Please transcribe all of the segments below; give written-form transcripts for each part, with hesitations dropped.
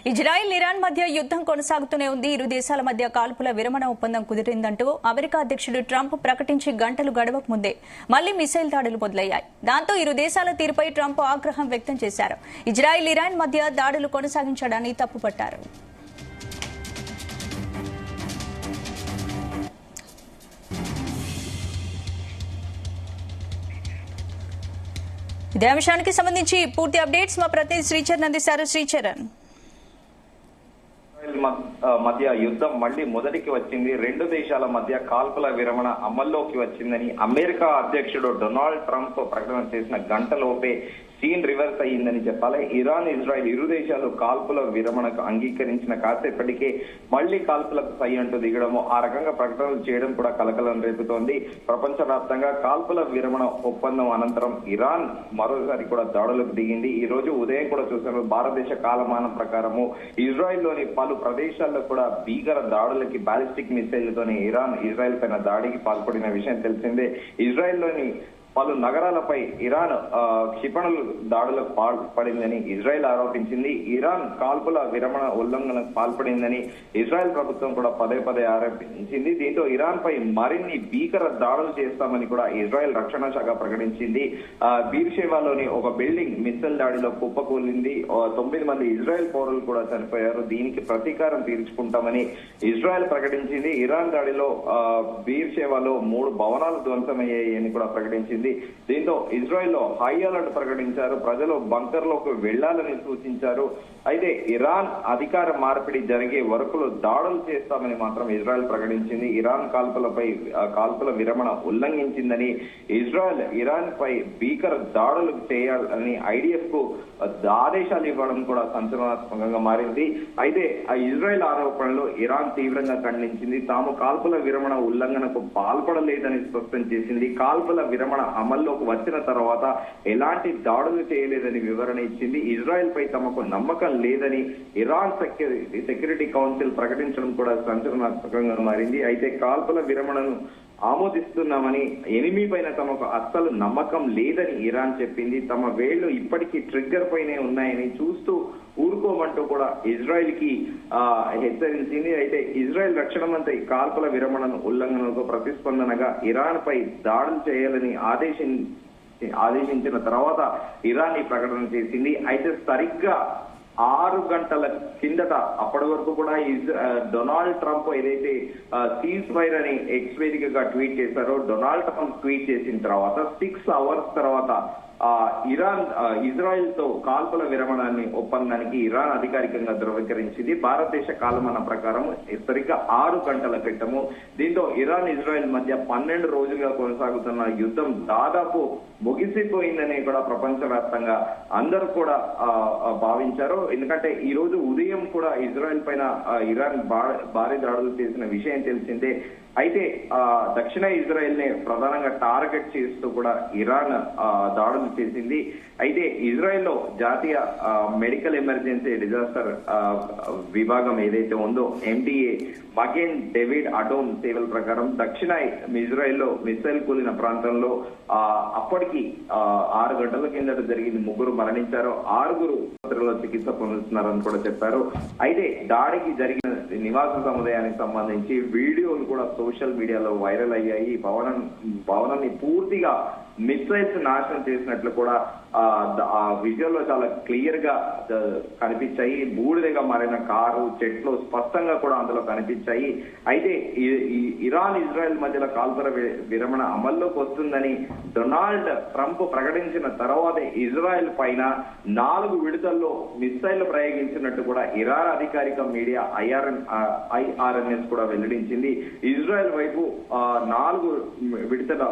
Israel Iran మధ్య యుద్ధం కొనసాగుతూనే ఉంది. ఇరు దేశాల మధ్య కాల్పుల విరమణ ఒప్పందం కుదిరిందంటూ అమెరికా అధ్యక్షుడు ట్రంప్ ప్రకటించి గంటలు గడవక ముందే మళ్లీ మిసైల్ దాడులు మొదలయ్యాయి. దాంతో ఇరు దేశాల తీరుపై ట్రంప్ ఆగ్రహం వ్యక్తం చేశారు. ఇజ్రాయెల్ ఇరాన్ మధ్య దాడులు కొనసాగించడాన్ని తప్పుపట్టారు. ఇదే అంశానికి సంబంధించి పూర్తి అప్డేట్స్ మా ప్రతినిధి శ్రీచరణ్ అందిస్తారు. శ్రీచరణ్, మధ్య యుద్ధం మళ్లీ మొదటికి వచ్చింది. రెండు దేశాల మధ్య కాల్పుల విరమణ అమల్లోకి వచ్చిందని అమెరికా అధ్యక్షుడు డొనాల్డ్ ట్రంప్ ప్రకటన చేసిన గంటలోపే సీన్ రివర్స్ అయ్యిందని చెప్పాలి. ఇరాన్ ఇజ్రాయెల్ ఇరు దేశాలు కాల్పుల విరమణకు అంగీకరించిన కాసేపటికే మళ్లీ కాల్పులకు సై అంటూ దిగడము, ఆ రకంగా ప్రకటనలు చేయడం కూడా కలకలం రేపుతోంది. ప్రపంచవ్యాప్తంగా కాల్పుల విరమణ ఒప్పందం అనంతరం ఇరాన్ మరోసారి కూడా దాడులకు దిగింది. ఈ రోజు ఉదయం కూడా చూసాము, భారతదేశ కాలమానం ప్రకారము ఇజ్రాయెల్లోని పలు ప్రదేశాల్లో కూడా భీకర దాడులకి బాలిస్టిక్ మిసైళ్లతోని ఇరాన్ ఇజ్రాయెల్ పైన దాడికి పాల్పడిన విషయం తెలిసిందే. ఇజ్రాయెల్లోని పలు నగరాలపై ఇరాన్ క్షిపణులు దాడులకు పాల్పడిందని ఇజ్రాయెల్ ఆరోపించింది. ఇరాన్ కాల్పుల విరమణ ఉల్లంఘనకు పాల్పడిందని ఇజ్రాయెల్ ప్రభుత్వం కూడా పదే పదే ఆరోపించింది. దీంతో ఇరాన్ పై మరిన్ని భీకర దాడులు చేస్తామని కూడా ఇజ్రాయెల్ రక్షణ శాఖ ప్రకటించింది. బీర్షేవాలోని ఒక బిల్డింగ్ మిస్సైల్ దాడిలో కుప్పకూలింది. 9 మంది ఇజ్రాయెల్ పౌరులు కూడా చనిపోయారు. దీనికి ప్రతీకారం తీర్చుకుంటామని ఇజ్రాయెల్ ప్రకటించింది. ఇరాన్ దాడిలో బీర్షేవాలో 3 భవనాలు ధ్వంసమయ్యాయని కూడా ప్రకటించింది. దీంతో ఇజ్రాయెల్ లో హై అలర్ట్ ప్రకటించారు. ప్రజలు బంకర్ లోకి వెళ్లాలని సూచించారు. అయితే ఇరాన్ అధికార మార్పిడి జరిగే వరకు దాడులు చేస్తామని మాత్రం ఇజ్రాయెల్ ప్రకటించింది. ఇరాన్ కాల్పుల విరమణ ఉల్లంఘించిందని ఇరాన్ పై భీకర దాడులు చేయాలని ఐడిఎఫ్ కు ఆదేశాలు ఇవ్వడం కూడా సంచలనాత్మకంగా మారింది. అయితే ఆ ఇజ్రాయెల్ ఆరోపణలు ఇరాన్ తీవ్రంగా ఖండించింది. తాము కాల్పుల విరమణ ఉల్లంఘనకు పాల్పడలేదని స్పష్టం చేసింది. కాల్పుల విరమణ అమల్లోకి వచ్చిన తర్వాత ఎలాంటి దాడులు చేయలేదని వివరణ ఇచ్చింది. ఇజ్రాయెల్ పై తమకు నమ్మకం లేదని ఇరాన్ సెక్యూరిటీ కౌన్సిల్ ప్రకటించడం కూడా సంచలనాత్మకంగా మారింది. అయితే కాల్పుల విరమణను ఆమోదిస్తున్నామని, ఎనిమి పైన తమకు అస్సలు నమ్మకం లేదని ఇరాన్ చెప్పింది. తమ వేళ్లు ఇప్పటికీ ట్రిగ్గర్ పైనే ఉన్నాయని చూస్తూ ఊరుకోమంటూ కూడా ఇజ్రాయెల్ కి హెచ్చరించింది. అయితే ఇజ్రాయెల్ రక్షణ మంత్రి కాల్పుల విరమణ ఉల్లంఘనకు ప్రతిస్పందనగా ఇరాన్ పై దాడులు చేయాలని ఆదేశించిన తర్వాత ఇరాన్ ఈ ప్రకటన చేసింది. అయితే సరిగ్గా 6 గంటల కిందట అప్పటి వరకు కూడా డొనాల్డ్ ట్రంప్ ఏదైతే సీజ్ ఫైర్ అని ఎక్స్ వేదికగా ట్వీట్ చేశారో, డొనాల్డ్ ట్రంప్ ట్వీట్ చేసిన తర్వాత 6 అవర్స్ తర్వాత ఇజ్రాయెల్ తో కాల్పుల విరమణాన్ని ఒప్పందానికి ఇరాన్ అధికారికంగా ధృవీకరించింది. భారతదేశ కాలమానం ప్రకారం సరిగ్గా 6 గంటల క్రితము. దీంతో ఇరాన్ ఇజ్రాయెల్ మధ్య 12 రోజులుగా కొనసాగుతున్న యుద్ధం దాదాపు ముగిసిపోయిందని కూడా ప్రపంచవ్యాప్తంగా అందరూ కూడా భావించారు. ఎందుకంటే ఈ రోజు ఉదయం కూడా ఇజ్రాయెల్ పైన ఇరాన్ భారీ దాడులు చేసిన విషయం తెలిసిందే. అయితే దక్షిణ ఇజ్రాయెల్ ని ప్రధానంగా టార్గెట్ చేస్తూ కూడా ఇరాన్ దాడులు చేసింది. అయితే ఇజ్రాయెల్ లో జాతీయ మెడికల్ ఎమర్జెన్సీ డిజాస్టర్ విభాగం ఏదైతే ఉందో, MDA మగేన్ డేవిడ్ అడోమ్ సేవల ప్రకారం దక్షిణ ఇజ్రాయెల్ లో మిసైల్ కూలిన ప్రాంతంలో అప్పటికి 6 గంటల కిందట జరిగింది. 3 మరణించారు, 6 ఆసుపత్రిలో చికిత్స పొందుతున్నారని కూడా చెప్పారు. అయితే దాడికి జరిగిన నివాస సముదాయానికి సంబంధించి వీడియోలు కూడా సోషల్ మీడియాలో వైరల్ అయ్యాయి. భవనాన్ని పూర్తిగా మిసైల్స్ నాశనం చేసినట్లు కూడా ఆ విజువల్ లో చాలా క్లియర్ గా కనిపించాయి. బూడిదగా మారిన కారు, చెట్లు స్పష్టంగా కూడా అందులో కనిపించాయి. అయితే ఇరాన్ ఇజ్రాయెల్ మధ్యలో కాల్పుల విరమణ అమల్లోకి వస్తుందని డొనాల్డ్ ట్రంప్ ప్రకటించిన తర్వాతే ఇజ్రాయెల్ పైన 4 విడతల్లో మిసైళ్లు ప్రయోగించినట్టు కూడా ఇరాన్ అధికారిక మీడియా IRNS కూడా వెల్లడించింది. ఇజ్రాయెల్ వైపు 4 విడతల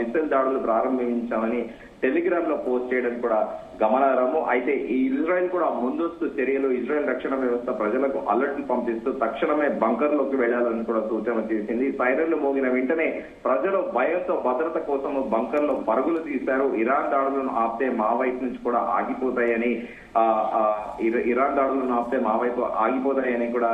మిసైల్ దాడులు ప్రారంభించామని టెలిగ్రామ్ లో పోస్ట్ చేయడం కూడా గమనార్హము. అయితే ఈ ఇజ్రాయెల్ కూడా ముందస్తు చర్యలు ఇజ్రాయెల్ రక్షణ వ్యవస్థ ప్రజలకు అలర్ట్ పంపిస్తూ తక్షణమే బంకర్ లోకి వెళ్లాలని కూడా సూచన చేసింది. సైరన్లు మోగిన వెంటనే ప్రజలు భయంతో భద్రత కోసం బంకర్ లో పరుగులు తీశారు. ఇరాన్ దాడులను ఆపితే మా వైపు నుంచి కూడా ఆగిపోతాయని కూడా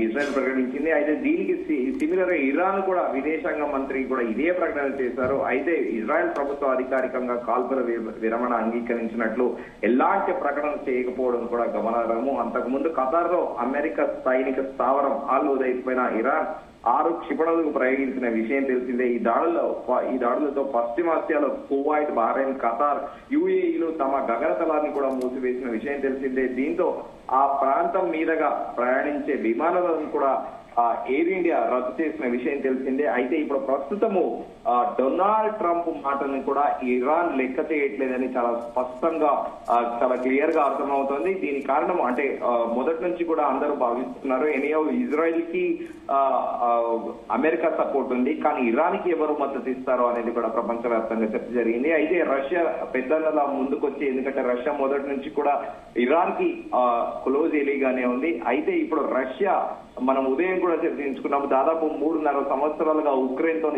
ఇజ్రాయెల్ ప్రకటించింది. అయితే దీనికి సిమిలర్ గా ఇరాన్ కూడా విదేశాంగ మంత్రి కూడా ఇదే ప్రకటన చేశారు. అయితే ఇజ్రాయెల్ ప్రభుత్వ అధికారికంగా కాల్పుల విరమణ అంగీకరించినట్లు ఎలాంటి ప్రకటన చేయకపోవడం కూడా గమనార్హము. అంతకుముందు ఖతార్ లో అమెరికా సైనిక స్థావరం అల్ ఉదైద్ పైన ఇరాన్ 6 క్షిపణులకు ప్రయోగించిన విషయం తెలిసిందే. ఈ దాడులతో పశ్చిమాసియాలో కువైట్, బహ్రెయిన్, ఖతార్, యుఏఈలు తమ గగనతలాన్ని కూడా మూసివేసిన విషయం తెలిసిందే. దీంతో ఆ ప్రాంతం మీదుగా ప్రయాణించే విమానాలను కూడా ఎయిర్ ఇండియా రద్దు చేసిన విషయం తెలిసిందే. అయితే ఇప్పుడు ప్రస్తుతము డొనాల్డ్ ట్రంప్ మాటలను కూడా ఇరాన్ లెక్క చేయట్లేదని చాలా స్పష్టంగా చాలా క్లియర్ గా అర్థమవుతోంది. దీని కారణం అంటే మొదటి నుంచి కూడా అందరూ భావిస్తున్నారు ఎనియో ఇజ్రాయెల్ కి అమెరికా సపోర్ట్ ఉంది, కానీ ఇరాన్ కి ఎవరు మద్దతు ఇస్తారో అనేది కూడా ప్రపంచవ్యాప్తంగా చర్చ జరిగింది. అయితే రష్యా పెద్దలా ముందుకొచ్చి, ఎందుకంటే రష్యా మొదటి నుంచి కూడా ఇరాన్ కి క్లోజ్ ఎలీగానే ఉంది. అయితే ఇప్పుడు రష్యా మనం ఉదయం కూడా చర్చించుకున్నాము, దాదాపు 3.5 సంవత్సరాలుగా ఉక్రెయిన్ తో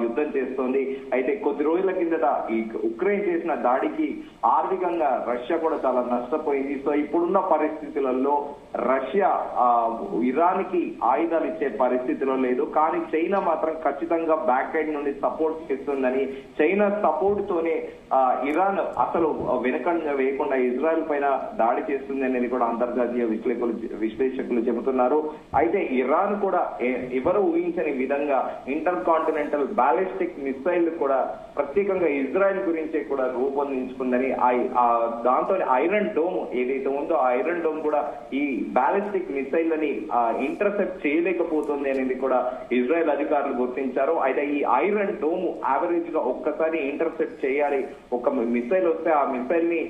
యుద్ధం చేస్తోంది. అయితే కొద్ది రోజుల కిందట ఈ ఉక్రెయిన్ చేసిన దాడికి ఆర్థికంగా రష్యా కూడా చాలా నష్టపోయింది. సో ఇప్పుడున్న పరిస్థితులలో రష్యా ఇరాన్ కి ఆయుధాలు ఇచ్చే పరిస్థితిలో లేదు, కానీ చైనా మాత్రం ఖచ్చితంగా బ్యాక్ సైడ్ నుండి సపోర్ట్ చేస్తుందని, చైనా సపోర్ట్ తోనే ఇరాన్ అసలు వెనకంజ వేయకుండా ఇజ్రాయెల్ పైన దాడి చేస్తుంది అనేది కూడా అంతర్జాతీయ విశ్లేషకులు చెబుతున్నారు. అయితే ఇరాన్ కూడా ఎవరు ఊహించని విధంగా ఇంటర్ కాంటినెంటల్ బాలిస్టిక్ మిసైల్ కూడా ప్రత్యేకంగా ఇజ్రాయెల్ గురించే కూడా రూపొందించుకుందని, దాంతో ఐరన్ డోమ్ ఏదైతే ఉందో ఆ ఐరన్ డోమ్ కూడా ఈ బాలిస్టిక్ మిసైల్ అని ఇంటర్సెప్ట్ చేయలేకపోతుంది అనేది కూడా ఇజ్రాయెల్ అధికారులు గుర్తించారు. అయితే ఈ ఐరన్ డోమ్ యావరేజ్ గా ఒక్కసారి ఇంటర్సెప్ట్ చేయాలి, ఒక మిసైల్ వస్తే ఆ మిసైల్ ని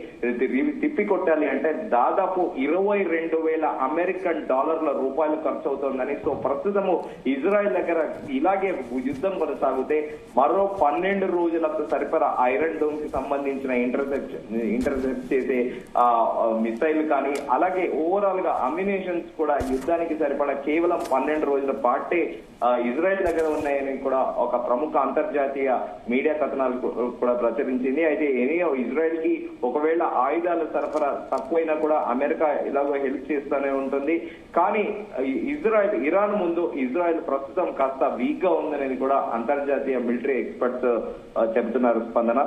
తిప్పి కొట్టాలి అంటే దాదాపు 22,000 అమెరికన్ డాలర్ల రూపాయలు ఖర్చు అవుతోందని. సో ప్రస్తుతము ఇజ్రాయెల్ దగ్గర ఇలాగే యుద్ధం కొనసాగితే మరో 12 రోజులకు సరిపడా ఐరన్ డోమ్ కి సంబంధించిన ఇంటర్సెప్ట్ చేసే మిసైల్ కానీ, అలాగే ఓవరాల్ గా అమ్యునేషన్స్ కూడా యుద్ధానికి సరిపడా కేవలం 12 రోజుల పాటే ఇజ్రాయెల్ దగ్గర ఉన్నాయని కూడా ఒక ప్రముఖ అంతర్జాతీయ మీడియా కథనాలు కూడా ప్రచురించింది. అయితే ఎనియో ఇజ్రాయెల్ కి ఒకవేళ ఆయుధాల సరఫరా తక్కువైనా కూడా అమెరికా ఇలాగో హెల్ప్ చేస్తూనే ఉంటుంది. కానీ ఇరాన్ ముందు ఇజ్రాయెల్ ప్రస్తుతం కాస్త వీక్ గా ఉందనేది కూడా అంతర్జాతీయ మిలిటరీ ఎక్స్పర్ట్స్ చెబుతున్నారు. స్పందన.